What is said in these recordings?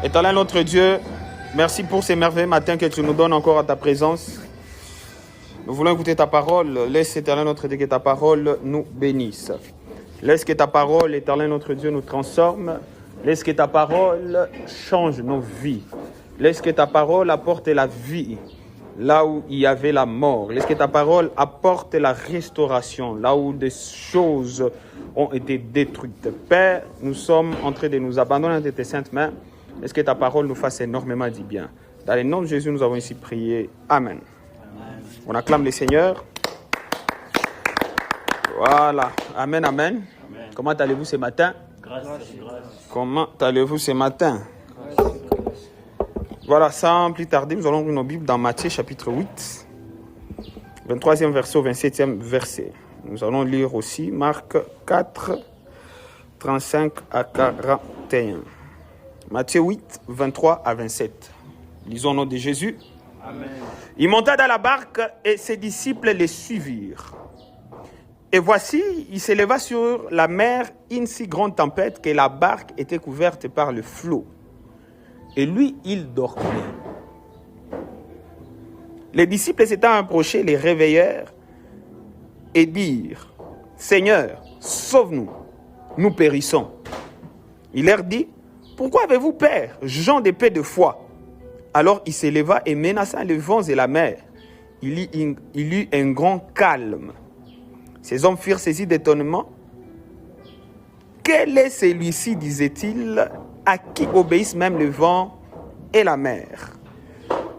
Éternel notre Dieu, merci pour ces merveilleux matins que tu nous donnes encore à ta présence. Nous voulons écouter ta parole. Laisse, Éternel notre Dieu, que ta parole nous bénisse. Laisse que ta parole, Éternel notre Dieu, nous transforme. Laisse que ta parole change nos vies. Laisse que ta parole apporte la vie là où il y avait la mort. Laisse que ta parole apporte la restauration là où des choses ont été détruites. Père, nous sommes en train de nous abandonner à tes saintes mains. Laisse que ta parole nous fasse énormément du bien. Dans le nom de Jésus, nous avons ici prié. Amen. Amen. On acclame le Seigneur. Voilà. Amen, amen. Amen. Comment allez-vous ce matin? Grâce. Comment allez-vous ce matin? Grâce. Voilà, sans plus tarder, nous allons ouvrir nos Bibles dans Matthieu chapitre 8, 23e verset au 27e verset. Nous allons lire aussi Marc 4, 35 à 41. Matthieu 8, 23 à 27. Lisons au nom de Jésus. Amen. Il monta dans la barque et ses disciples les suivirent. Et voici, il s'éleva sur la mer une si grande tempête que la barque était couverte par le flot. Et lui, il dormait. Les disciples s'étant approchés, les réveillèrent et dirent, « Seigneur, sauve-nous, nous périssons. » Il leur dit, « Pourquoi avez-vous peur, gens de peu de foi ?» Alors il s'éleva et menaça les vents et la mer. Il y eut un grand calme. Ces hommes furent saisis d'étonnement. « Quel est celui-ci, disait-il, à qui obéissent même le vent et la mer ?»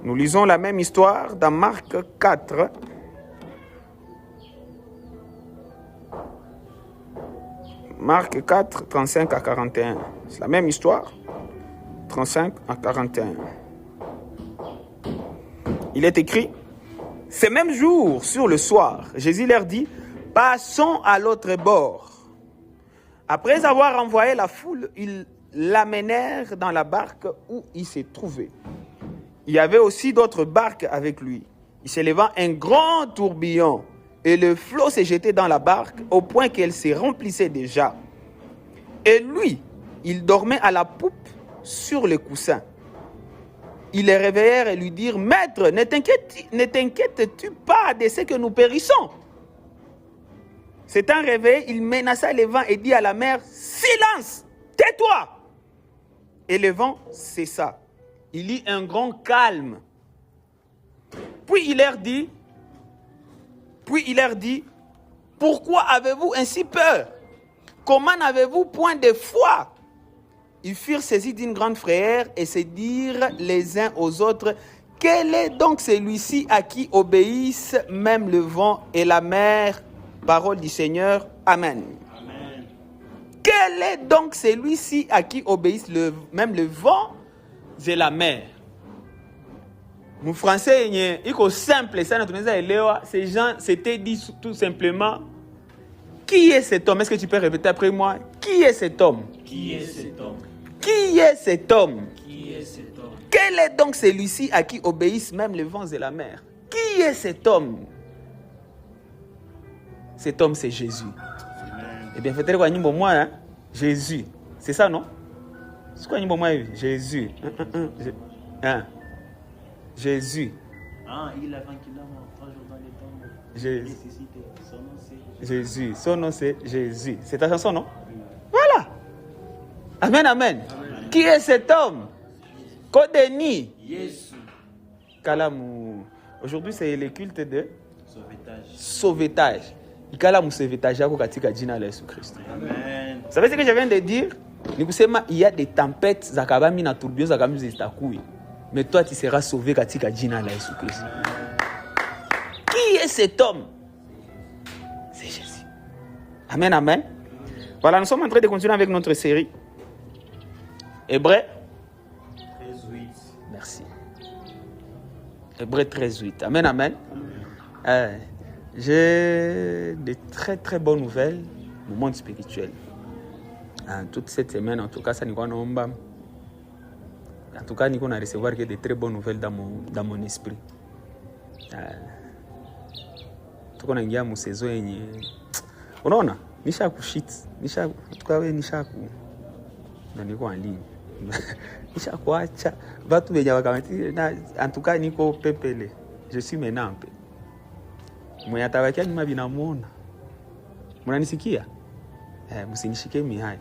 Nous lisons la même histoire dans Marc 4. Marc 4, 35 à 41. C'est la même histoire, 35 à 41. Il est écrit, « Ce même jour, sur le soir, Jésus leur dit, « Passons à l'autre bord. » Après avoir envoyé la foule, ils l'amenèrent dans la barque où il s'est trouvé. Il y avait aussi d'autres barques avec lui. Il s'éleva un grand tourbillon et le flot s'est jeté dans la barque au point qu'elle se remplissait déjà. Et lui, il dormait à la poupe sur le coussin. Ils les réveillèrent et lui dirent, « Maître, ne t'inquiètes-tu pas de ce que nous périssons ?» S'étant réveillé, il menaça le vent et dit à la mer, « Silence, tais-toi !» Et le vent cessa. Il y eut un grand calme. Puis il leur dit, « Pourquoi avez-vous ainsi peur? Comment n'avez-vous point de foi ?» Ils furent saisis d'une grande frayeur et se dirent les uns aux autres, « Quel est donc celui-ci à qui obéissent même le vent et la mer ?» Parole du Seigneur. Amen. Amen. Quel est donc celui-ci à qui obéissent même le vent et la mer? Mon français est simple. Ces gens s'étaient dit tout simplement, qui est cet homme? Est-ce que tu peux répéter après moi? Qui est cet homme? Qui est cet homme? Qui est cet homme? Qui est cet homme? Quel est donc celui-ci à qui obéissent même les vents et la mer? Qui est cet homme? Cet homme, c'est Jésus. Amen. Eh bien, faites-le quoi, moi, Jésus. C'est ça, non? C'est quoi, moi, Jésus? Jésus. Ah, il a 20 kilomètres, 3 jours dans les temps. Jésus. Son nom, c'est Jésus. Son nom, c'est Jésus. C'est ta chanson, non? Oui. Voilà. Amen, amen. Amen. Qui est cet homme? Kodeni. Jésus. Kalamou. Aujourd'hui, c'est le culte de Sauvetage. Il Kalamou sauvetage. Katika jina la Jésus Christ. Amen. Vous savez ce que je viens de dire? Il y a des tempêtes, Zakabami na tourbillon, Zakabami zestakoui. Mais toi, tu seras sauvé katika jina la Jésus Christ. Qui est cet homme? C'est Jésus. Amen, amen. Voilà, nous sommes en train de continuer avec notre série. Hébreux 13:8. Merci. Hébreux 13:8. Amen, amen. J'ai de très très bonnes nouvelles au monde spirituel. Toute cette semaine, en tout cas, ça nous va. En tout cas, nous allons recevoir de très bonnes nouvelles dans mon esprit. Tout le monde a une saison. Unaona? Nisha kushit. Nisha tukawe nisha ku. Na niko en ligne. En tout cas, Nico Pepele. Je suis maintenant un peu. Mwenye atawakia nyuma binamuona. Mnanisikia? Msinishike mihai.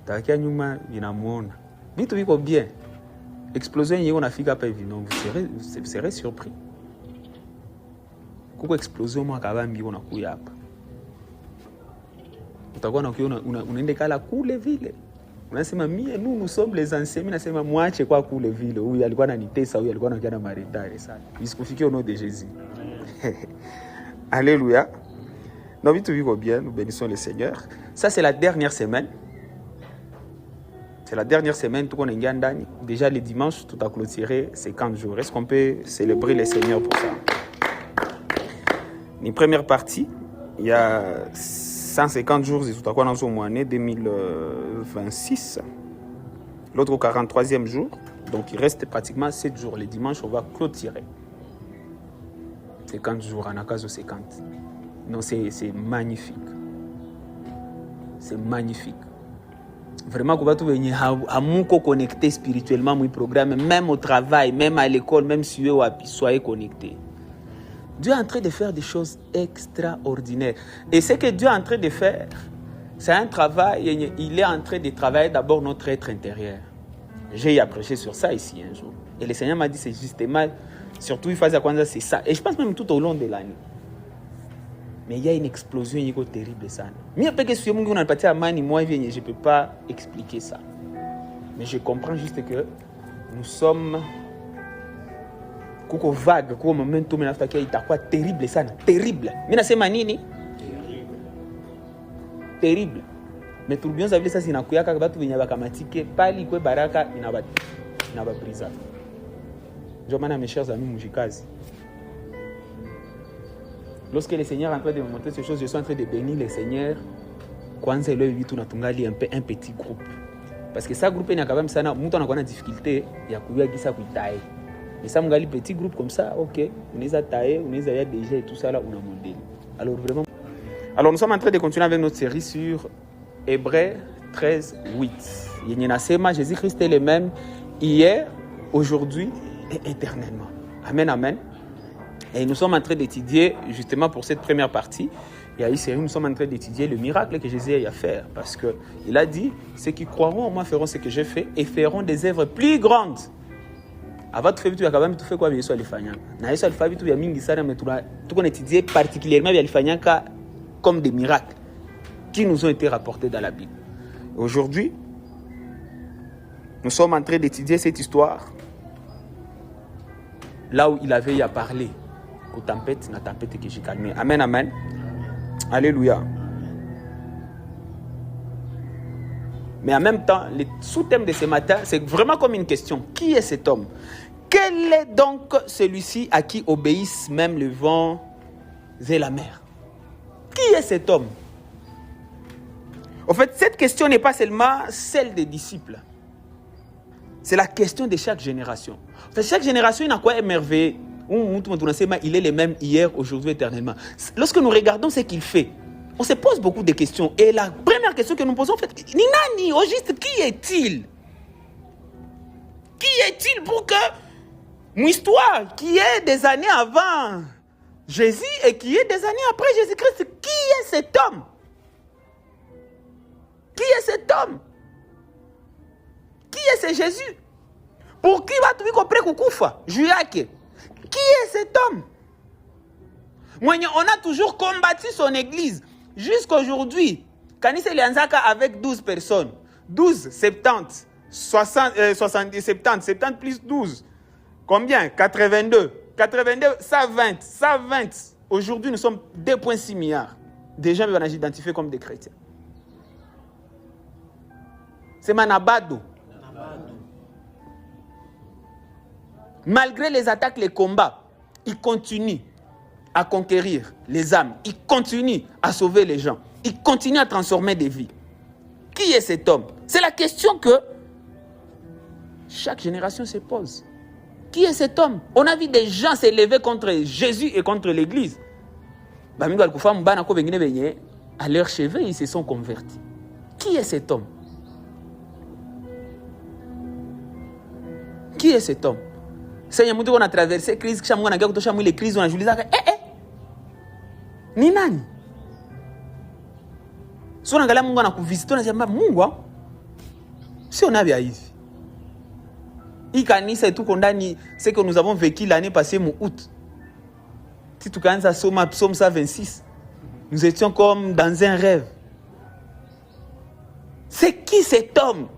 Tawakia nyuma binamuona. Vitu viko bien. Explosion yenyewe unafika hapa hivi non, vous serez surpris. Kuko explosion mwa kabambi unakuya hapa. Utakuwa unaenda kala kule vile. Unasema nous sommes les anciens, mimi nasema mwache kwa kule vile. Huyu alikuwa ananitesa, huyu alikuwa anakia na maritare sana. Isikufikie au nom de Jésus. Alléluia. Nos vies vivent bien, nous bénissons le Seigneur. Ça c'est la dernière semaine. C'est la dernière semaine tout qu'on est ndani. Déjà le dimanche tout a clôturé 50 jours. Est-ce qu'on peut célébrer le Seigneur pour ça? Une première partie, il y a 150 jours, c'est tout à quoi dans son année 2026. L'autre au 43e jour. Donc il reste pratiquement 7 jours. Les dimanches, on va clôturer. 50 jours, en occasion 50. Non, c'est magnifique. C'est magnifique. Vraiment, qu'on va tout venir à mon connecté spirituellement, mon programme, même au travail, même à l'école, même si vous soyez connecté. Dieu est en train de faire des choses extraordinaires. Et ce que Dieu est en train de faire, c'est un travail, il est en train de travailler d'abord notre être intérieur. J'ai prêché sur ça ici un jour. Et le Seigneur m'a dit, c'est justement, surtout il faisait quoi, c'est ça. Et je pense même tout au long de l'année. Mais il y a une explosion terrible ça. Mais après que je ne peux pas expliquer ça. Mais je comprends juste que nous sommes kuko vague, kuko momentum nafuta itakuwa terrible sana, terrible. Mimi nasema nini? Terrible. Mais tourbillon ça veut dire ça sinakuya kaka batu venye bakamatike pali kwe baraka inababriza. Ndio maana mes chers amis mujikazi. Lorsque le Seigneur est en train de me montrer ces choses, je suis en train de bénir le Seigneur. Kwanza ile vitu natungali un petit groupe. Parce que ça groupe ni quand même sana, mtu anakuwa na difficulté ya kujua kisa kuitae. Mais ça m'gali petit groupe comme ça, OK, on les a taillés, on les a déjà et tout ça là on a modèle. Alors vraiment. Alors nous sommes en train de continuer avec notre série sur Hébreux 13:8. Yenyenasema Jésus-Christ est le même hier, aujourd'hui et éternellement. Amen, amen. Et nous sommes en train d'étudier, justement pour cette première partie, nous sommes en train d'étudier le miracle que Jésus a fait. Parce qu'il a dit, ceux qui croiront en moi feront ce que j'ai fait et feront des œuvres plus grandes. Avant de faire tout, il y a quand même tout fait quoi Yesu alifanya. Na Yesu alifanya vitu vya mingi sana, mais tout qu'on étudié particulièrement vya alifanya comme des miracles qui nous ont été rapportés dans la Bible. Aujourd'hui, nous sommes en train d'étudier cette histoire là où il avait à parler. Tempête, la tempête que j'ai calmée. Amen, amen. Alléluia. Mais en même temps, le sous-thème de ce matin, c'est vraiment comme une question. Qui est cet homme? Quel est donc celui-ci à qui obéissent même le vent et la mer? Qui est cet homme? En fait, cette question n'est pas seulement celle des disciples. C'est la question de chaque génération. En fait, chaque génération, il a quoi émerveillé? Il est le même hier, aujourd'hui, éternellement. Lorsque nous regardons ce qu'il fait, on se pose beaucoup de questions. Et la première question que nous posons, en fait, Nani, au juste, qui est-il? Qui est-il pour que mon histoire, qui est des années avant Jésus et qui est des années après Jésus-Christ, qui est cet homme? Qui est cet homme? Qui est ce Jésus? Pour qui va-t-il comprendre Koukufa? Juiake? Qui est cet homme? On a toujours combattu son église. Jusqu'à aujourd'hui, Kanise Lianzaka avec 12 personnes. 12, 70, 70, 70 plus 12. Combien? 82. 82, 120. 120. Aujourd'hui, nous sommes 2,6 milliards. Des gens vont identifier comme des chrétiens. C'est Manabado. Malgré les attaques, les combats, il continue à conquérir les âmes. Il continue à sauver les gens. Il continue à transformer des vies. Qui est cet homme? C'est la question que chaque génération se pose. Qui est cet homme? On a vu des gens s'élever contre Jésus et contre l'Église. À leurs cheveux, ils se sont convertis. Qui est cet homme? Qui est cet homme? Seigneur, on a traversé la crise, on a traversé les crises, on a joué ça. Ni nani? Si on a Mungu na kuvisiter, on a dit Mungu, si on a bien ici. Ikanisa et tout condamné, c'est que nous avons vécu l'année passée, mon août. Si tu connais ça, Psaume 126, nous étions comme dans un rêve. C'est qui cet homme?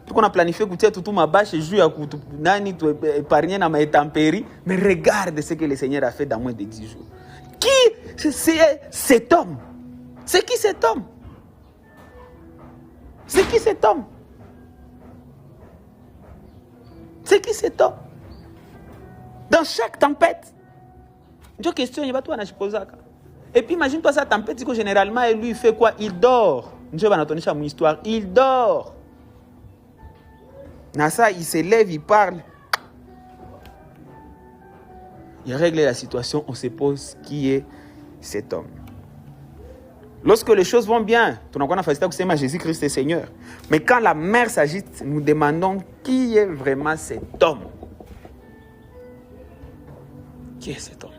Tout qu'on a planifié tout ma bâche et jouer à nani tu épargner dans ma intempérie, mais regarde ce que le Seigneur a fait dans moins de 10 jours. Qui c'est cet homme? C'est qui cet homme? C'est qui cet homme? C'est qui cet homme? Dans chaque tempête, une question, il va toi na poser. Et puis imagine-toi sa tempête, que généralement lui il fait quoi? Il dort. Je vais entendre mon histoire. Il dort. Nassa, il se lève, il parle. Il règle la situation, on se pose qui est cet homme. Lorsque les choses vont bien, tout le monde a facilité que c'est Jésus-Christ est Seigneur. Mais quand la mer s'agite, nous demandons qui est vraiment cet homme. Qui est cet homme?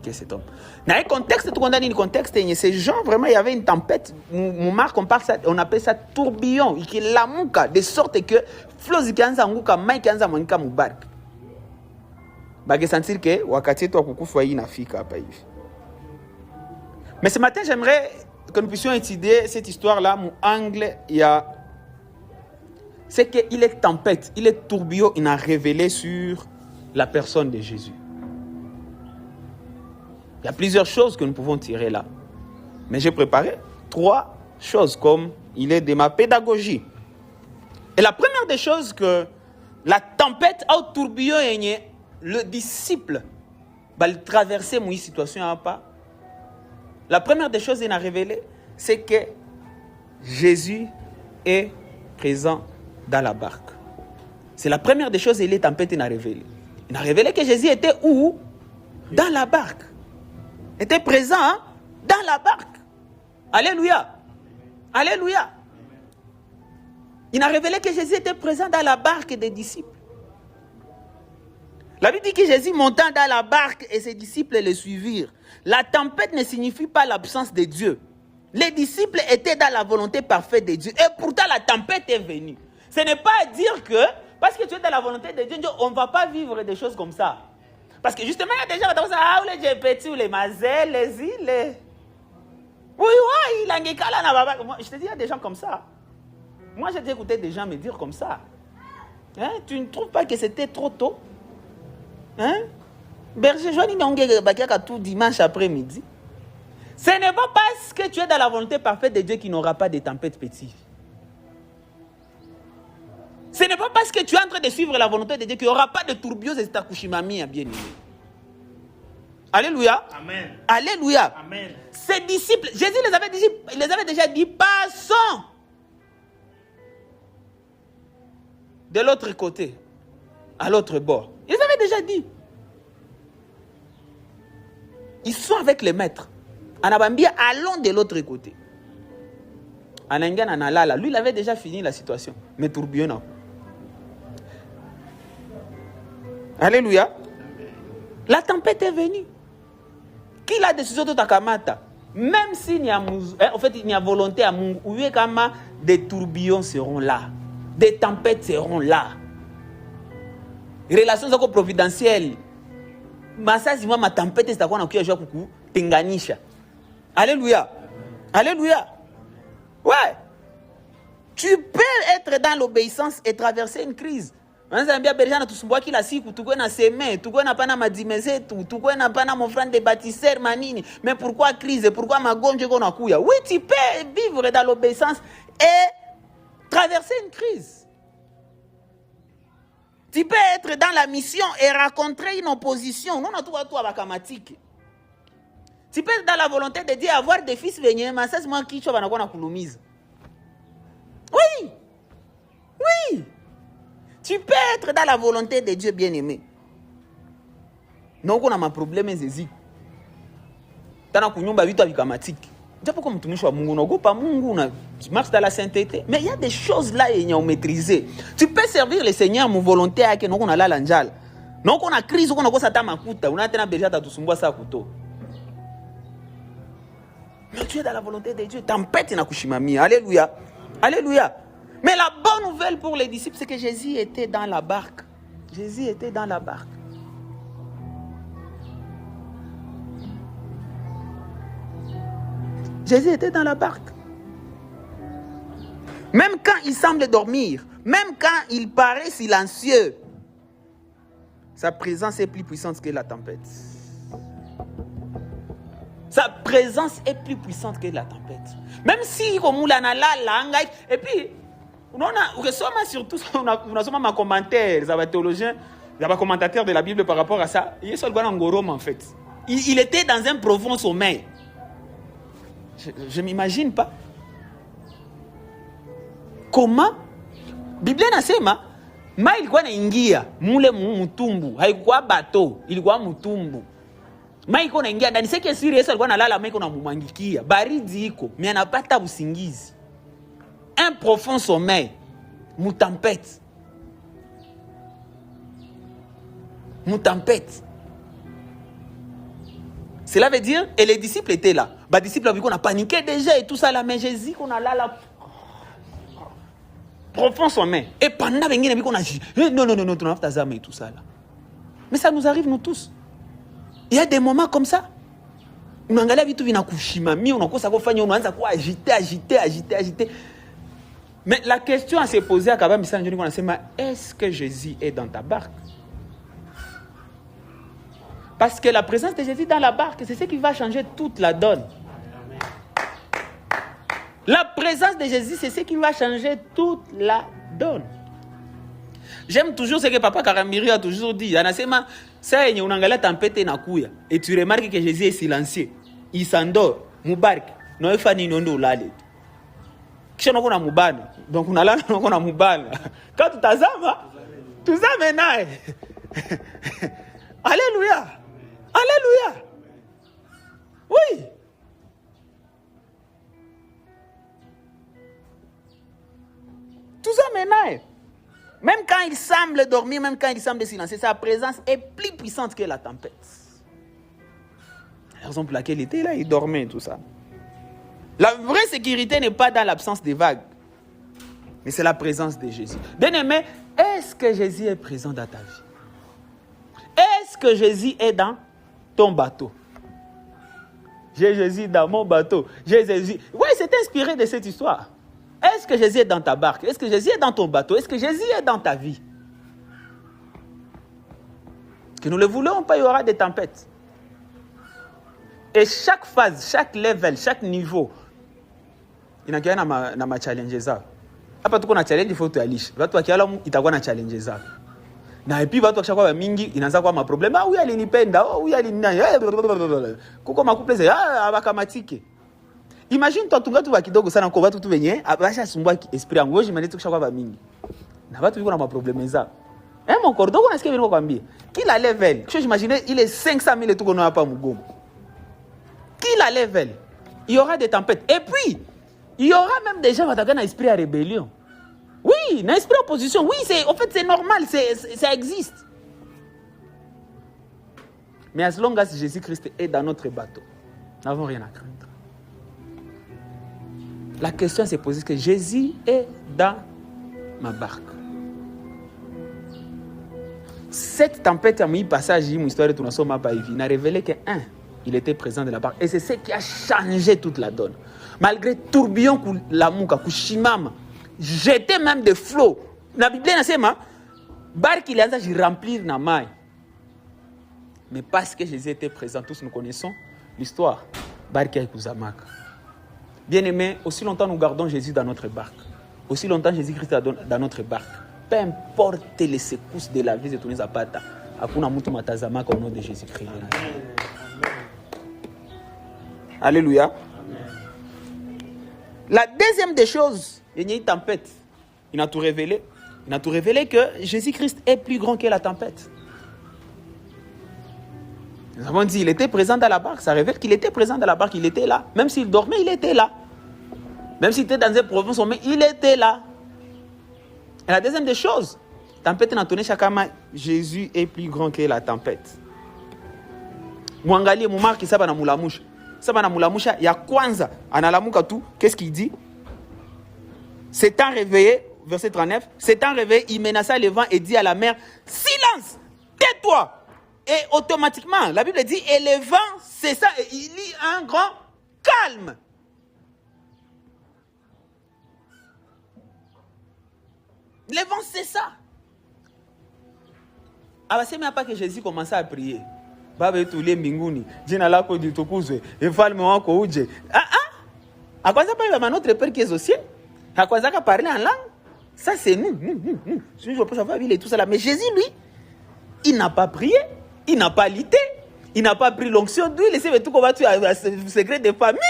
Qui est cet homme? Dans le contexte, tout le monde a dit le contexte, ces gens, vraiment, il y avait une tempête. Mon marque, on appelle ça tourbillon. Il y a la mouka, de sorte que flots qui anza nguka, mai qui anza manka mubark. Bah, que sentir que wakati toi kuku foyer na fika hapa hivi. Mais ce matin, j'aimerais que nous puissions étudier cette histoire-là. Mon angle, c'est qu'il est tempête, il est tourbillon, il a révélé sur la personne de Jésus. Il y a plusieurs choses que nous pouvons tirer là. Mais j'ai préparé 3 choses comme il est de ma pédagogie. Et la première des choses que la tempête au tourbillon, le disciple va traverser une situation à pas. La première des choses qu'il a révélé, c'est que Jésus est présent dans la barque. C'est la première des choses que les tempêtes il a révélé. Il a révélé que Jésus était où? Dans la barque. Il était présent dans la barque. Alléluia. Alléluia. Il a révélé que Jésus était présent dans la barque des disciples. La Bible dit que Jésus montant dans la barque et ses disciples le suivirent. La tempête ne signifie pas l'absence de Dieu. Les disciples étaient dans la volonté parfaite de Dieu. Et pourtant la tempête est venue. Ce n'est pas dire que, parce que tu es dans la volonté de Dieu, on ne va pas vivre des choses comme ça. Parce que justement, il y a des gens qui disent, ah, les petits, les mazelles, les îles. Oui, il a moi, je te dis, il y a des gens comme ça. Moi, j'ai écouté des gens me dire comme ça. Hein? Tu ne trouves pas que c'était trop tôt? Hein? Berger Joanie n'a tout dimanche après-midi. Ce n'est pas parce que tu es dans la volonté parfaite de Dieu qu'il n'aura pas de tempêtes petites. Ce n'est pas parce que tu es en train de suivre la volonté de Dieu qu'il n'y aura pas de tourbillons et de takushimami à bien aimer. Alléluia. Amen. Alléluia. Amen. Ses disciples, Jésus les avait déjà dit, passons de l'autre côté, à l'autre bord. Ils avaient déjà dit. Ils sont avec les maîtres. Anabambia, allons de l'autre côté. Anangan Analala, lui, il avait déjà fini la situation. Mais tourbillon, non. Alléluia. La tempête est venue. Qui la décision de Takamata? Même s'il y a, en fait, il y a volonté à Mungu, des tourbillons seront là. Des tempêtes seront là. Relations providentielles. Ma tempête c'est quoi na jouer kuku tenganisha. Alléluia. Alléluia. Ouais. Tu peux être dans l'obéissance et traverser une crise. Anzambia berjana tusumbua kila siku tukwe na seme, tukwe na pana madimeze tu, tukwe na pana mofrande de bâtisseur manini. Mais pourquoi crise? Pourquoi magonje kona kuya? Oui, tu peux vivre dans l'obéissance et traverser une crise. Tu peux être dans la mission et rencontrer une opposition. Non, tu peux être dans la volonté de Dieu avoir des fils venus, mais ça c'est moi qui suis dans la couloumise. Oui. Oui. Tu peux être dans la volonté de Dieu bien-aimé. Non, on a un problème, c'est ça. Tu as un problème avec Tu marches dans la sainteté. Mais il y a des choses là et ont maîtrisé. Tu peux servir le Seigneur mon volontaire que nous on a là l'anjal. Non qu'on a crise qu'on a quoi ça t'a makuta, on a tena beja ta tusumbua sa kuto. Mais tu es dans la volonté de Dieu. Tempête na kushimami. Alléluia. Alléluia. Mais la bonne nouvelle pour les disciples, c'est que Jésus était dans la barque. Jésus était dans la barque. Jésus était dans la barque. Même quand il semble dormir, même quand il paraît silencieux, sa présence est plus puissante que la tempête. Sa présence est plus puissante que la tempête. Même si, comme on a la et puis, on a surtout, on a ma commentaire, ça va théologien, il y a un commentateur de la Bible par rapport à ça. Il est sur le Gorom en fait. Il était dans un profond sommeil. Je ne m'imagine pas. Comment? Bible nasema, ma ilikuwa naingia mule mutumbu, haikuwa bato, ilikuwa mutumbu. Ma ilikuwa naingia ndani, seke siri Yesu alikuwa nalala, ma ilikuwa namumwangikia. Baridi iko, mais anapata usingizi. Un profond sommeil, mutempête. Mutempête. Cela veut dire, et les disciples étaient là. Les disciples avaient qu'on a paniqué déjà et tout ça là, mais Jésus qu'on a là, profond sommeil. Et pendant qu'on a dit, non, tu n'as pas ta et tout ça là. Mais ça nous arrive nous tous. Il y a des moments comme ça. On a agité. Mais la question à se poser à Kabam, est-ce que Jésus est dans ta barque? Parce que la présence de Jésus dans la barque, c'est ce qui va changer toute la donne. La présence de Jésus, c'est ce qui va changer toute la donne. J'aime toujours ce que Papa Karamiri a toujours dit. Et tu remarques que Jésus est silencieux. Il s'endort. Moubark. Non, il faut n'inonder l'allée. Donc on a là, on a Moubal. Quand tu t'azama, tu t'amènes. Alléluia. Alléluia. Oui. Tout ça maintenant. Même quand il semble dormir, même quand il semble silencieux, sa présence est plus puissante que la tempête. La raison pour laquelle il était là, il dormait, tout ça. La vraie sécurité n'est pas dans l'absence des vagues, mais c'est la présence de Jésus. Bien-aimé, est-ce que Jésus est présent dans ta vie? Est-ce que Jésus est dans ton bateau? J'ai Jésus dans mon bateau. J'ai Jésus. Oui, c'est inspiré de cette histoire. Est-ce que Jésus est dans ta barque? Est-ce que Jésus est dans ton bateau? Est-ce que Jésus est dans ta vie? Que nous le voulons pas, il y aura des tempêtes. Et chaque phase, chaque level, chaque niveau, il y a un challenge. Après tout, on a challenge, il faut que tu ailles. Il y a un challenge. Na et puis watu wakishakuwa mingi inaanza kuwa maproblème. Ah huyu alinipenda, oh huyu alinina. Kuko makuple abakamatike. Imagine toi tunga tu wa kidogo sana kwa watu tu wenye abasha sumbua esprit yangu je mane tukishakuwa mingi. Na watu wiko na maproblème za. Mon corps donc unasikia vile kwambia. Kila level, je j'imagine il est 500,000 tuko na hapa mgomo. Kila level, il y aura des tempêtes et puis il y aura même des gens qui ont un esprit à rébellion. Oui, un esprit d'opposition. Oui, en fait, c'est normal, ça existe. Mais as long as Jésus-Christ est dans notre bateau, nous n'avons rien à craindre. La question s'est posée que Jésus est dans ma barque. Cette tempête a mis passage, une histoire de tout n'a révélé que il était présent dans la barque. Et c'est ce qui a changé toute la donne. Malgré tourbillon, la mouka, kushimama, j'étais même des flots. La Bible dit, barque il a remplir na maille. Mais parce que Jésus était présent, tous nous connaissons l'histoire. Barque Kuzamaka. Bien aimé, aussi longtemps nous gardons Jésus dans notre barque, aussi longtemps Jésus-Christ dans notre barque. Peu importe les secousses de la vie de tous les apata, hakuna mtu matazamaka au nom de Jésus-Christ. Alléluia. Amen. La deuxième des choses, il y a une tempête. Il a tout révélé. Il a tout révélé que Jésus-Christ est plus grand que la tempête. Nous avons dit, il était présent dans la barque. Ça révèle qu'il était présent dans la barque. Il était là. Même s'il dormait, il était là. Même s'il était dans un profond sommeil, il était là. Et la deuxième des choses, tempête n'a donné chakama, Jésus est plus grand que la tempête. Mwangalie mumarki saba na mulamusha. Saba na mulamusha ya kwanza analamuka tu, qu'est-ce qu'il dit? S'étant réveillé, verset 39, s'étant réveillé, il menaça le vent et dit à la mer, silence, tais-toi. Et automatiquement, la Bible dit, et le vent cessa et il y a un grand calme. Le vent cessa. Ah, c'est même pas que Jésus commençait à prier. Baba tous les mbinguni, jina lako litukuzwe, ufalme wako uje. À quoi ça parle notre Père qui est au ciel? À quoi ça parler en langue? Ça c'est nous. Je ne peux pas savoir il est tout ça là. Mais Jésus lui, il n'a pas prié, il n'a pas lutté, il n'a pas pris l'onction d'huile, il sait tout qu'on va tuer à secret de famille.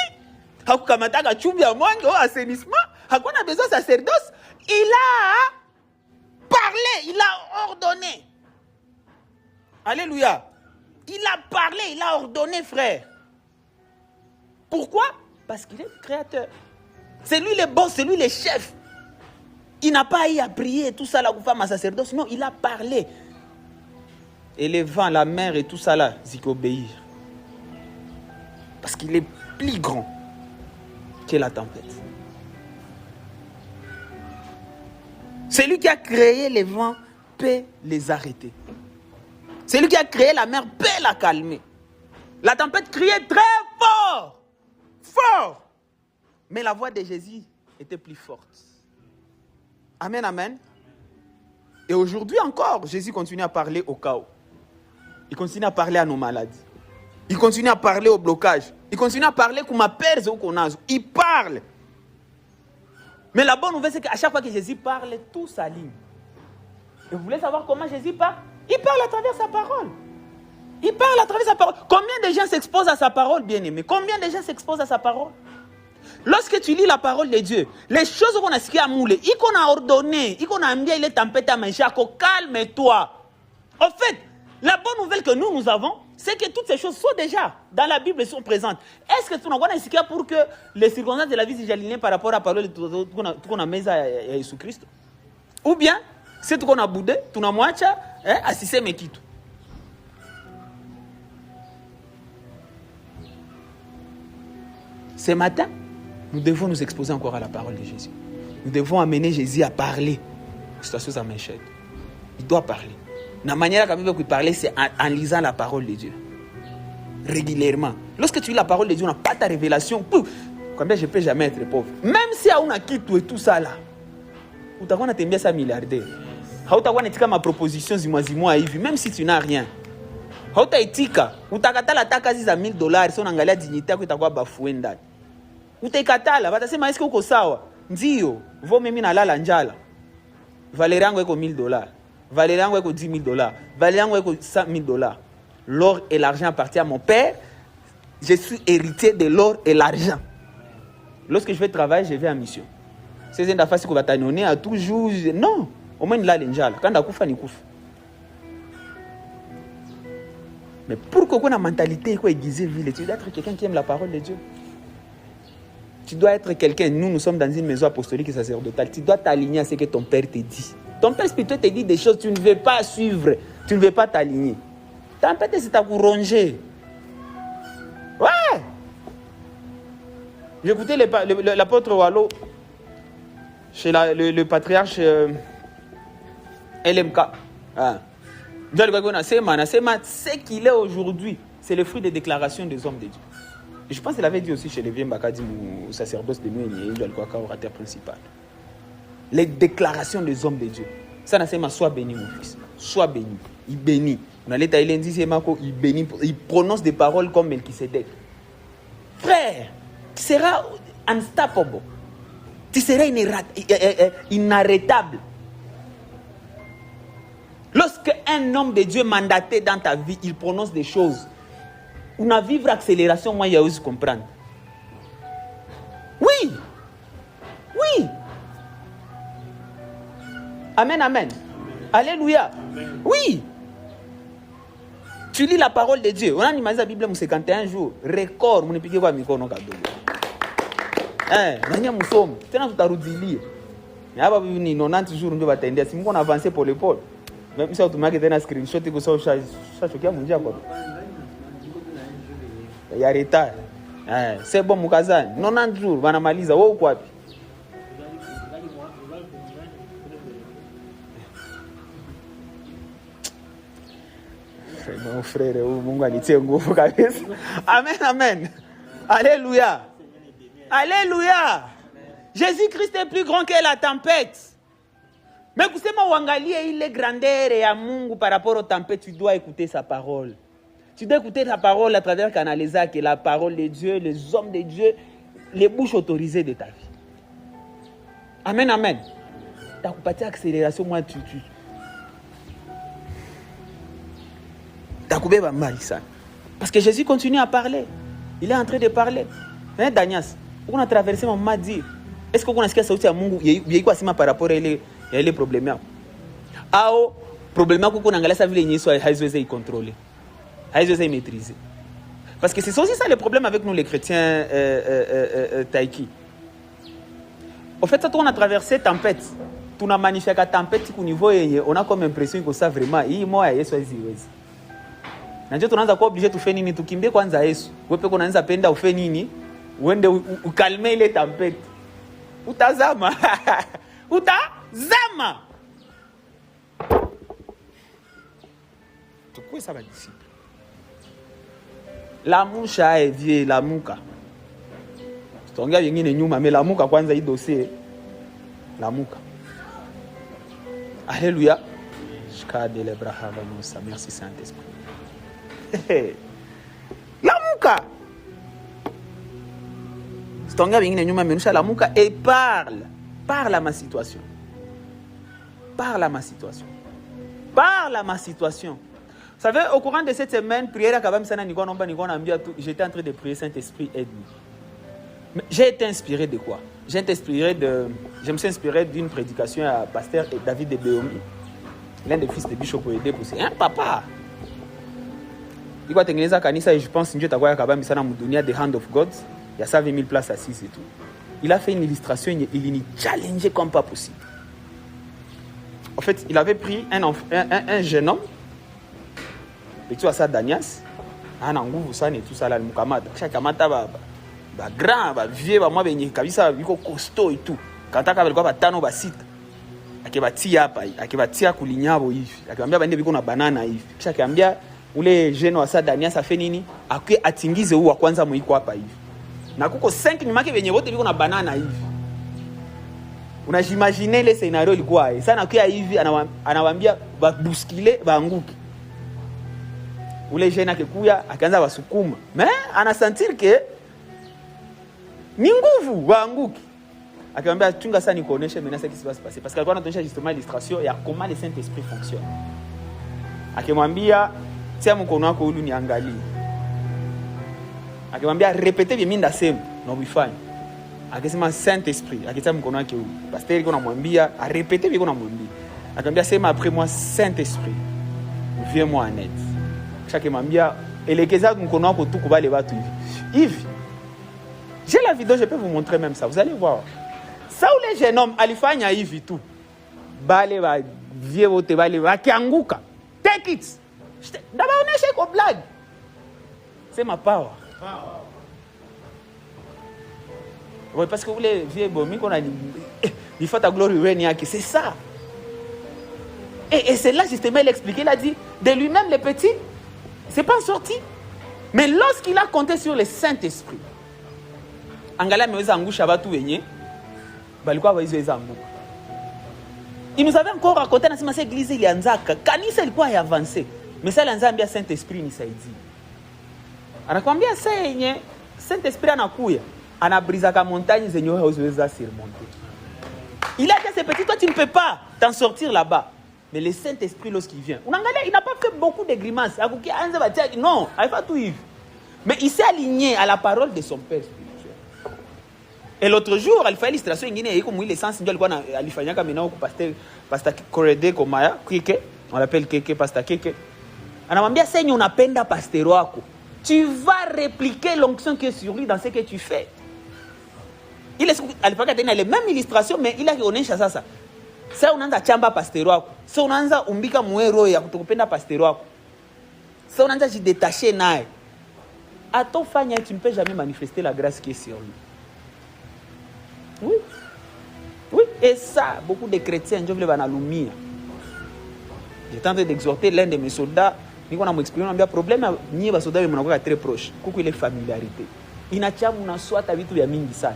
À quoi kamata chumbi à moi, assainissement. À quoi on a besoin de sacerdoce? Il a parlé, il a ordonné. Alléluia. Il a parlé, il a ordonné, frère. Pourquoi? Parce qu'il est créateur. C'est lui le boss, c'est lui le chef. Il n'a pas eu à prier, tout ça là, pour faire ma sacerdoce. Non, il a parlé. Et les vents, la mer et tout ça là, c'est qu'obéir. Parce qu'il est plus grand que la tempête. C'est lui qui a créé les vents, peut les arrêter. C'est lui qui a créé la mer, peut la calmer. La tempête criait très fort. Fort. Mais la voix de Jésus était plus forte. Amen, amen. Et aujourd'hui encore, Jésus continue à parler au chaos. Il continue à parler à nos maladies. Il continue à parler au blocage. Il continue à parler comme ma père ou qu'on a. Il parle. Mais la bonne nouvelle, c'est qu'à chaque fois que Jésus parle, tout s'aligne. Et vous voulez savoir comment Jésus parle? Il parle à travers sa parole. Il parle à travers sa parole. Combien de gens s'exposent à sa parole, bien-aimé? Combien de gens s'exposent à sa parole? Lorsque tu lis la parole de Dieu, les choses qu'on a skié à mouler, qu'on a ordonné, qu'on a amené les tempêtes à manger, calme-toi. En fait, la bonne nouvelle que nous avons, c'est que toutes ces choses sont déjà dans la Bible, sont présentes. Est-ce que tu n'as pas pour que les circonstances de la vie s'alignent par rapport à la parole qu'on a mise à Jésus-Christ? Ou bien, c'est tout qu'on a boudé, tout n'a moitié, assisté mais quitte. Ce matin, nous devons nous exposer encore à la parole de Jésus. Nous devons amener Jésus à parler. Il doit parler. La manière qu'il parler, c'est en lisant la parole de Dieu. Régulièrement. Lorsque tu lis la parole de Dieu, on n'a pas ta révélation. Combien je ne peux jamais être pauvre. Même si on a quitté et tout ça là. Ou t'as qu'on a t'aimé ça milliardaire. Ou t'as qu'on a tika ma proposition zimwa hivi. Même si tu n'as rien. Ou t'as etika. Ou t'as katala ta kazi za $1000. Si on angalia dignité ou t'as quoi bafoué ndani. Ou t'as katala. Batasema est-ce que uko sawa? Ndio. Vo mimi na lala njala. Valérie yangu eko $1000. Valérie yangu eko $10,000. Valérie yangu eko $100,000. L'or et l'argent appartiennent à mon père. Je suis héritier de l'or et l'argent. Lorsque je vais travailler, je vais en mission. C'est une affaire qui va t'annoncer à toujours. Non. Au moins, il a l'injal. Quand il a koufa. Mais pour qu'on ait une mentalité aiguisée, tu dois être quelqu'un qui aime la parole de Dieu. Tu dois être quelqu'un. Nous sommes dans une maison apostolique et sacerdotale. Tu dois t'aligner à ce que ton père te dit. Ton père spirituel te dit des choses, tu ne veux pas suivre. Tu ne veux pas t'aligner. Ton père, c'est à vous ronger. Ouais. J'ai écouté l'apôtre Wallo chez le patriarche LMK. Ce qu'il est aujourd'hui, c'est le fruit des déclarations des hommes de Dieu. Et je pense qu'il avait dit aussi chez Lévien Bakadi, au sacerdoce de Nouéni, au orateur principal. Les déclarations des hommes de Dieu. Ça n'a pas sois béni, mon fils. Sois béni. Il bénit. On allait à il dit, il bénit. Il prononce des paroles comme Melchisedec. Frère, tu seras unstoppable. Tu seras inarrêtable. Lorsque un homme de Dieu mandaté dans ta vie, il prononce des choses. On a vivre accélération, moi, il y a aussi comprendre. Oui. Oui. Amen, amen. Alléluia. Amen. Oui. Tu lis la parole de Dieu. On a animé la Bible en 51 jours. Record, on est piqué quoi mikono kadogo. Nanya musomo. Tena tutarudilia. Mais hapa ni 90 jours ndio bataendea. Si mko na avancer pole pole. Même si automatiquement tena screenshot iko sawa chokia munjia kwa. Ya retard. C'est bon mukazani. 90 jours wanamaliza. Wewe uko wapi? Mon frère, Mungu anitie nguvu kabisa. Amen, amen. Alléluia. Alléluia. Jésus-Christ est plus grand que la tempête. Mais kusema uangalie ile grandeur ya Mungu par rapport aux tempêtes, tu dois écouter sa parole. Tu dois écouter sa parole à travers Canal Isaac, et la parole de Dieu, les hommes de Dieu, les bouches autorisées de ta vie. Amen, amen. T'as coupé accélération, moi tu. Parce que Jésus continue à parler. Il est en train de parler. Hein, Danias, on a traversé mon moment dire. Est-ce qu'on a ce qu'il y a Mungu, il y a quoi par rapport à les problèmes? Ah, problème qu'on a sa vie, il soit contrôlé. Il maîtriser. Parce que c'est aussi ça le problème avec nous les chrétiens taïki. En fait, ça on a traversé tempête. On a magnifié la tempête au niveau on a comme l'impression que ça vraiment, il moi Yesu aziwezi. Na ndio tunaanza kuwa obligé tufe nini, tukimbie kwanza Yesu. Wewe peke unaanza penda ufe nini? Uende ukalme ile tempête. Utazama. Utazama. Tukue ça va disciple. La musha est vie la muka. Tutaongea vingine nyuma, mais la muka kwanza hii dossier. La muka. Alléluia. Shkade le brahava Musa. Merci Saint-Esprit. La muka. Stonga vingine nyuma menusha la muka et parle à ma situation. Parle à ma situation. Parle à ma situation. Vous savez, au courant de cette semaine, prière à Kabam Sana Nigon Nomba Nigon Ambia, j'étais en train de prier, Saint-Esprit, aide-nous. J'ai été inspiré de quoi? Je me suis inspiré d'une prédication à pasteur David de Beomi, l'un des fils de Bishop Oede Poussé. Hein, papa? Il va tenir kanisa et je pense que Dieu t'a Kabam Sana Moudunia, The Hand of God. Il y a 120 000 places assises et tout. Il a fait une illustration, il est challengé comme pas possible. En fait, il avait pris un jeune homme, et tu as ça, Danias, un angouvu, ça, et tout ça, là, le Mukamata. Chaque kamata, grand, vieux, moi, ben, kabisa, il est costaud et tout. Quand tu as un tano, site, akibatia kulinyabo hivi. Akiambia bande biko na banana hivi. Kisha akiambia ule jeune wa ça, Danias, afanye nini? Akwe atingize huu wa kwanza mwiko hapa hivi. Na kuko 5 nyumake venye wote biko na banana hivi. Unajimagine ile scenario ilikuwa sana kwa hivi anawaambia babuskile baanguke. Ule jeune akikuya akaanza wasukuma. Mais ana sentir que ni nguvu baanguke. Akamwambia chunga sana nikuoneshe maintenant ce qui va se passer parce qu'alikuwa anatuonyesha justement illustration ya comment le Saint-Esprit fonctionne. Akimwambia tia mkono wako ulu niangalie. Akimwambia répéter bien mimi ndasema na ubifanye. Akisema Saint-Esprit, akitia mkono wake huko. Pasteur iko namwambia, a répéter biko namwambia. Akamwambia sema après moi Saint-Esprit, viens-moi en aide. Chaque mwambia elekeza mkono wako tu kubale watu hivi. Hivi. J'ai la vidéo, je peux vous montrer même ça. Vous allez voir. Ça où les jeunes hommes alifanya hivi tu. Bale ba vieux wote bale wakianguka. Take it. D'abord on est chez blague. C'est ma power. Oui, parce que vous les vieux bomis qu'on a dit, il faut ta gloire règne, c'est ça. Et c'est là justement il expliquait, il a dit, de lui-même les petits, c'est pas sorti. Mais lorsqu'il a compté sur le Saint-Esprit, Angala meweza angusha watu wenye balikuwa waizo anguka. Il nous avait encore raconté dans cette église il y a nzaka, kanisa ilikuwa ya avancé. Mais ça l'anza ambia Saint-Esprit ni saidi. Anakuambia sasa yenye Saint-Esprit anakuya. Anabrisa ka montagne zenye hauweza surmonter. Il a dit à ces petits, toi tu ne peux pas t'en sortir là-bas. Mais le Saint-Esprit lorsqu'il vient, on regarde, il n'a pas fait beaucoup de grimaces. Non, il pas tout Yves. Mais il s'est aligné à la parole de son Père spirituel. Et l'autre jour, il fait l'illustration, il comme il est sens, il fait pasteur Korede Komaya, Keke, on l'appelle Keke, pasteur Keke. Anamwambia senye unapenda pasteur wako. Tu vas répliquer l'onction qui est sur lui dans ce que tu fais. Il est alipaka tena les mêmes illustrations mais il a kionyesha sasa. Sasa unaanza chamba pasteur wako. Sasa unaanza umbika muero ya kutokupenda pasteur wako. Sasa unaanza jidétacher naye. Atofanya tu ne peux jamais manifester la grâce qui est sur lui. Oui. Oui, et ça beaucoup de chrétiens je voulais banalumia. J'étais en train d'exhorter l'un de mes soldats. Niko na m'expliquer un problème ni ba soldats mnakuwa très proche. Kuko ile familiarité. Inacha mnaswata vitu vya mingi sana.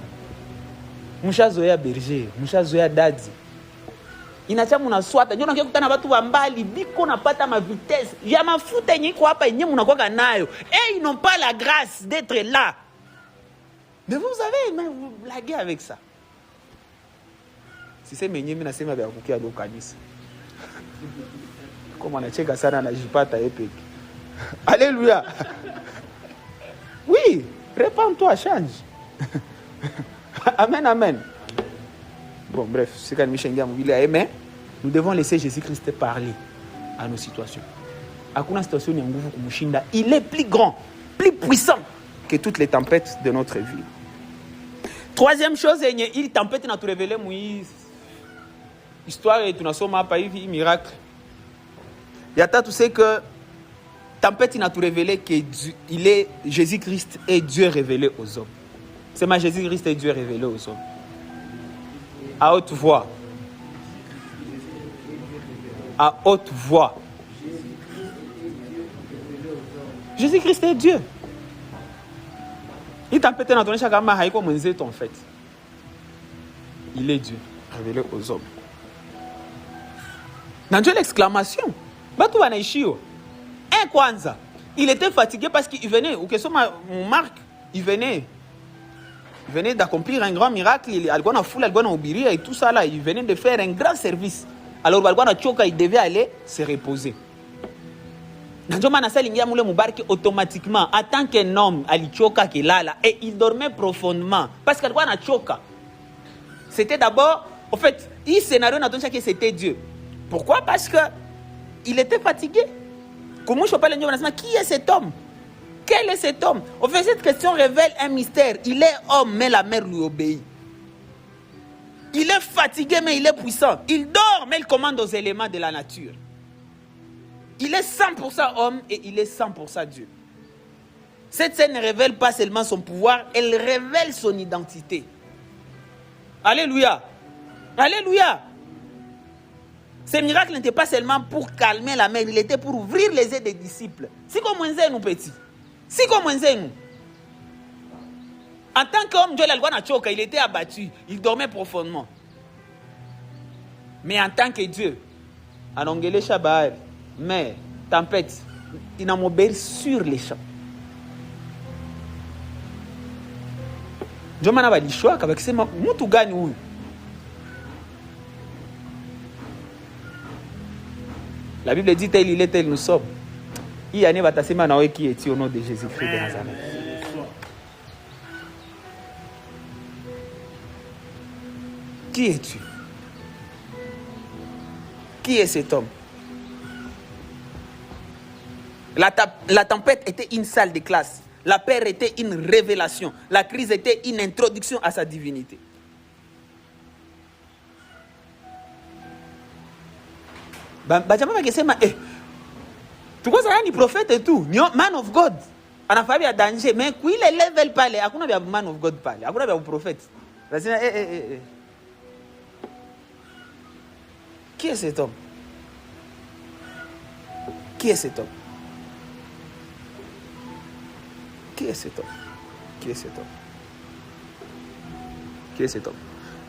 Mshazoea berger, mshazoea dadzi. Inacha mnaswata. Ndio unakuwa kutana watu wa mbali biko napata ma vitesse. Ya mafuta yenye iko hapa yenye mnakuwa nayo. Et ils n'ont pas la grâce d'être là. Mais vous savez, vous blaguez avec ça. Si c'est menye mimi nasema vya kukia do kanisa. Comme anacheka sana anajipata epeki. Alléluia. Oui, répands-toi, change. Amen, amen. Bon, bref, c'est quand même mais nous devons laisser Jésus-Christ parler à nos situations. Hakuna situation ya nguvu kumshinda. Il est plus grand, plus puissant que toutes les tempêtes de notre vie. Troisième chose, il tempête na tu révéler Moïse. Histoire et tunasoma hapa hivi miracle. Yata tu sais que tempête n'a tout révélé que il est Jésus-Christ et Dieu révélé aux hommes. C'est ma Jésus-Christ et Dieu révélé aux hommes. À haute voix. À haute voix. Jésus-Christ est Dieu. Il tempête n'a ton chaque matin haïko mwenzetu en fait. Il est Dieu révélé aux hommes. Dans Dieu l'exclamation. Batu wanaishio. Un kwanza. Il était fatigué parce qu'il venait, ou que ce mon Marc, il venait d'accomplir un grand miracle, il algo na foule, algo na obiria et tout ça là, il venait de faire un grand service. Alors algo na choka, il devait aller se reposer. Nanjoma na salingia mule mubarki automatiquement, en tant qu'un homme, ali choka qui là et il dormait profondément parce qu'algo na choka. C'était d'abord, en fait, il scénario n'a donné que c'était Dieu. Pourquoi? Parce que il était fatigué. Comment je parle de qui est cet homme? Quel est cet homme? En fait, cette question révèle un mystère. Il est homme, mais la mère lui obéit. Il est fatigué, mais il est puissant. Il dort, mais il commande aux éléments de la nature. Il est 100% homme et il est 100% Dieu. Cette scène ne révèle pas seulement son pouvoir, elle révèle son identité. Alléluia. Alléluia. Ce miracle n'était pas seulement pour calmer la mer, il était pour ouvrir les yeux des disciples. Si comme nous petit. Si comme nous. En tant qu'homme, Dieu l'a choqué, il était abattu, il dormait profondément. Mais en tant que Dieu, en Angélé Shabar, mer, tempête, il a mobile sur les champs. Dieu m'a dit choix avec ces mots, tu gagnes où? La Bible dit tel il est, tel nous sommes. Il y a un batassement qui est au nom de Jésus-Christ de Nazareth. Qui es-tu? Qui est cet homme? La tempête était une salle de classe. La peur était une révélation. La crise était une introduction à sa divinité. Bajama bakisema tuko sana ni prophète et tout, ni man of God. Anafanya ya danger mais kuile level pale hakuna vya man of God pale. Hakuna vya prophète. Lazima Qui est cet homme? Qui est cet homme? Qui est cet homme? Qui est cet homme? Qui est cet homme?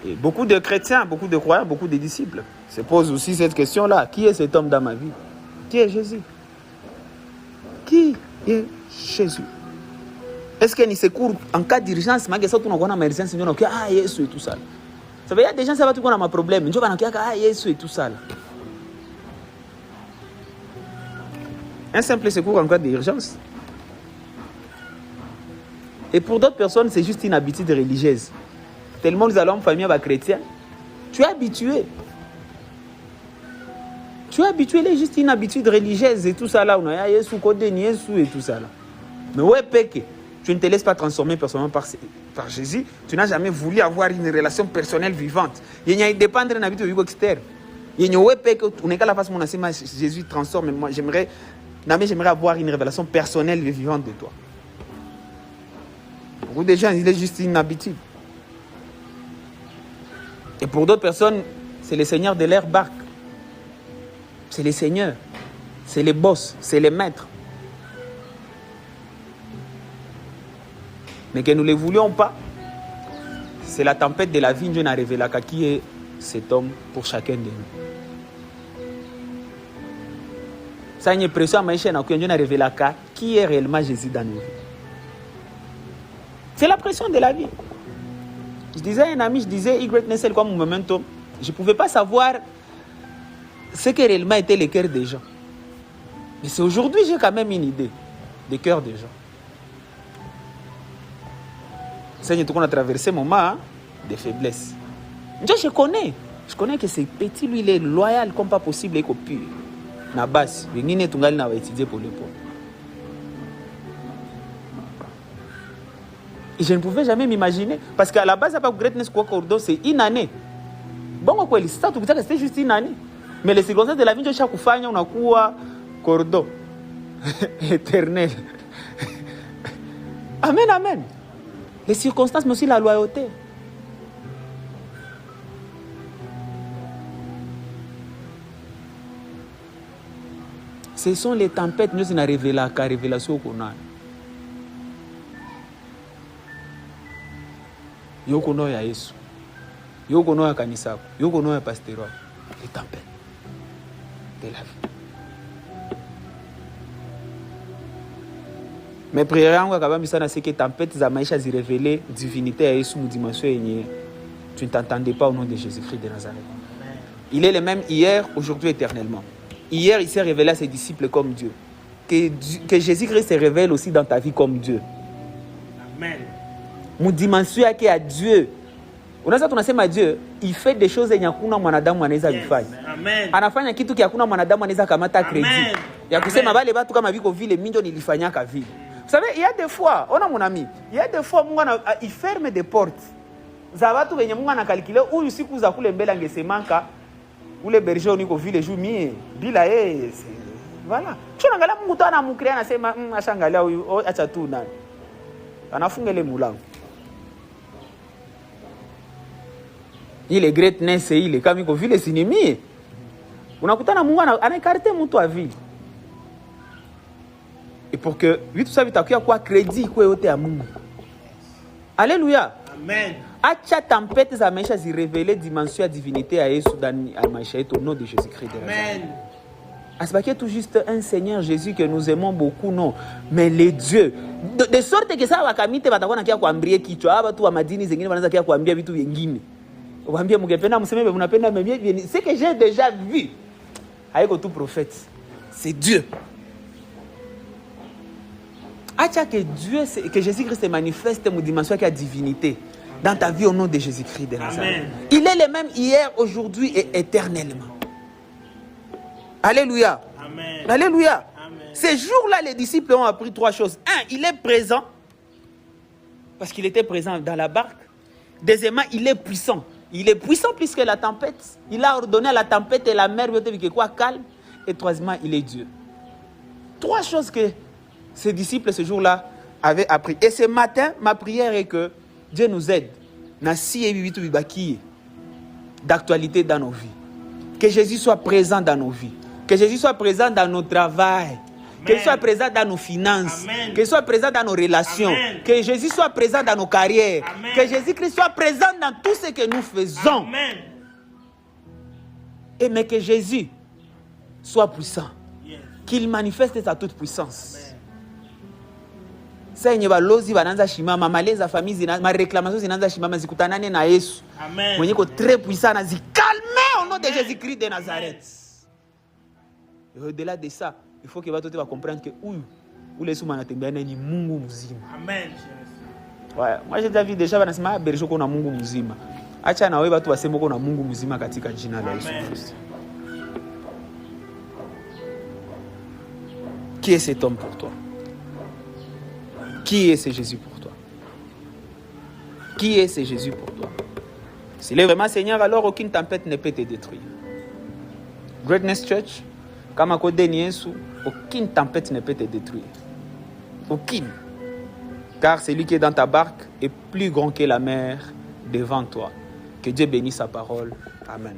Et beaucoup de chrétiens, beaucoup de croyants, beaucoup de disciples se posent aussi cette question-là. Qui est cet homme dans ma vie? Qui est Jésus? Qui est Jésus? Est-ce qu'il y a des secours en cas d'urgence? Mais ça, tout le monde a emergence, on a Jésus et tout ça. Ça veut dire des gens savent tout qu'on a un problème. On a Jésus et tout ça. Un simple secours en cas d'urgence. Et pour d'autres personnes, c'est juste une habitude religieuse. Tellement nous allons en famille avec chrétiens, tu es habitué. Tu es habitué, c'est juste une habitude religieuse et tout ça là. On a Yesu, Kodeni, Yesu et tout ça là. Mais ouais, peke. Tu ne te laisses pas transformer personnellement par Jésus. Tu n'as jamais voulu avoir une relation personnelle vivante. Il y a dépendre d'un habitude externe. Il y a ouais peke. On est qu'à la face mon enseignement Jésus transforme. Mais moi j'aimerais avoir une révélation personnelle et vivante de toi. Pour beaucoup de gens, il est juste une habitude. Et pour d'autres personnes, c'est le Seigneur de leur barque. C'est les seigneurs. C'est les boss. C'est les maîtres. Mais que nous ne le voulions pas, c'est la tempête de la vie. Dieu n'a révélé qui est cet homme pour chacun de nous. Ça une pression à Maïcha, Dieu n'a révélé qui est réellement Jésus dans nos vies. C'est la pression de la vie. Je disais à un ami, je disais, Y comme momento, je ne pouvais pas savoir ce que réellement était le cœur des gens. Mais c'est aujourd'hui j'ai quand même une idée des cœurs des gens. Seigneur, tout qu'on a traversé un moment de faiblesse. Je connais que ce petit, lui, il est loyal comme pas possible et pur. Na base, il n'y a pas étudié pour le pauvre. Et je ne pouvais jamais m'imaginer, parce qu'à la base, c'est une année. Bon, quoi, c'était juste une année. Mais les circonstances de la vie, chaque fois, on a quoi cordon éternel. Amen, amen. Les circonstances, mais aussi la loyauté. Ce sont les tempêtes, nous avons révélé la révélation qu'on a. Yoko no ya Yesu. Yoko no ya kanisa. Yoko no ya pasteur. Les tempêtes de la vie. Mes prières, c'est que les tempêtes de maïcha zi révélé divinité à Yesu, dimension yenye. Tu ne t'entendais pas au nom de Jésus-Christ de Nazareth. Il est le même hier, aujourd'hui, éternellement. Hier, il s'est révélé à ses disciples comme Dieu. Que Jésus-Christ se révèle aussi dans ta vie comme Dieu. Amen. Mon dimension est à Dieu. On a ça, on a sema Dieu, il fait des choses et yakuna mwanadamu anaweza vifanya. Amen. Anafanya kitu kia hakuna mwanadamu anaweza kamata crédit. Ya kusema bale batu kama viko vile minjo nilifanyaka vile. Vous savez, il y a des fois, on a mon ami, il y a des fois Mungu il ferme des portes. Za watu wenye Mungu anakalkile huyu siku za kule mbele angesemanka ule berger niko vile juu mie bila yeye. Voilà. Chona ngala Mungu tu anamkrea anasema ashangalia huyu acha tu nani. Anafunga ile mulango. Il est greatness il est kama iko vile sinimie. Unakutana Mungu anaikarte mtu wa vile. Et pour que tout ça vitakuwa kwa crédit kwa yote ya Mungu. Alléluia. Amen. Acha tempête za maisha zi révéler dimension ya divinité à Yesu dans maisha yetu au nom de Jésus-Christ de Nazareth. Amen. Asbaké tout juste un Seigneur Jésus que nous aimons beaucoup non, mais les dieux de sorte que ça wakamite batakuwa nakia kuambia kichwa hapa tu wa madini zingine wanaanza kia kuambia vitu vingine. Waambie mngependa mseme mnapenda mimi ce que j'ai déjà vu. Haiko tout prophète. C'est Dieu. Acha que Dieu, que Jésus-Christ se manifeste une dimension qui a divinité dans ta vie au nom de Jésus-Christ de Nazareth. Il est le même hier, aujourd'hui et éternellement. Alléluia. Amen. Alléluia. Amen. Ces jours-là, les disciples ont appris trois choses. Un, il est présent, parce qu'il était présent dans la barque. Deuxièmement, il est puissant. Il est puissant plus que la tempête. Il a ordonné à la tempête et la mer de quoi calme. Et troisièmement, il est Dieu. Trois choses que ces disciples ce jour-là avaient appris. Et ce matin, ma prière est que Dieu nous aide d'actualité dans nos vies. Que Jésus soit présent dans nos vies. Que Jésus soit présent dans nos travails. Que Jésus soit présent dans nos finances. Amen. Que Jésus soit présent dans nos relations. Amen. Que Jésus soit présent dans nos carrières. Amen. Que Jésus-Christ soit présent dans tout ce que nous faisons. Amen. Et mais que Jésus soit puissant. Yes. Qu'il manifeste sa toute puissance. Seigneur balozi bananza shimama maleza famille zina ma réclamation zinaanza shimama zikutanane na Yesu. Amen. Mwenye ko très puissant na calmer au nom de Jésus-Christ de Nazareth. Et au-delà de ça, il faut que watu va comprendre que ule Yesu anatembea ni Mungu mzima. Amen. Ouais, moi j'ai déjà vu déjà banasema berjo kuna Mungu mzima. Acha na wewe watu waseme kuna Mungu mzima katika jina la Yesu Kristo. Qui est cet homme pour toi? Qui est ce Jésus pour toi? Qui est ce Jésus pour toi? S'il est vraiment Seigneur, alors aucune tempête ne peut te détruire. Greatness Church, comme à côté de Yesu, aucune tempête ne peut te détruire. Aucune. Car celui qui est dans ta barque est plus grand que la mer devant toi. Que Dieu bénisse sa parole. Amen.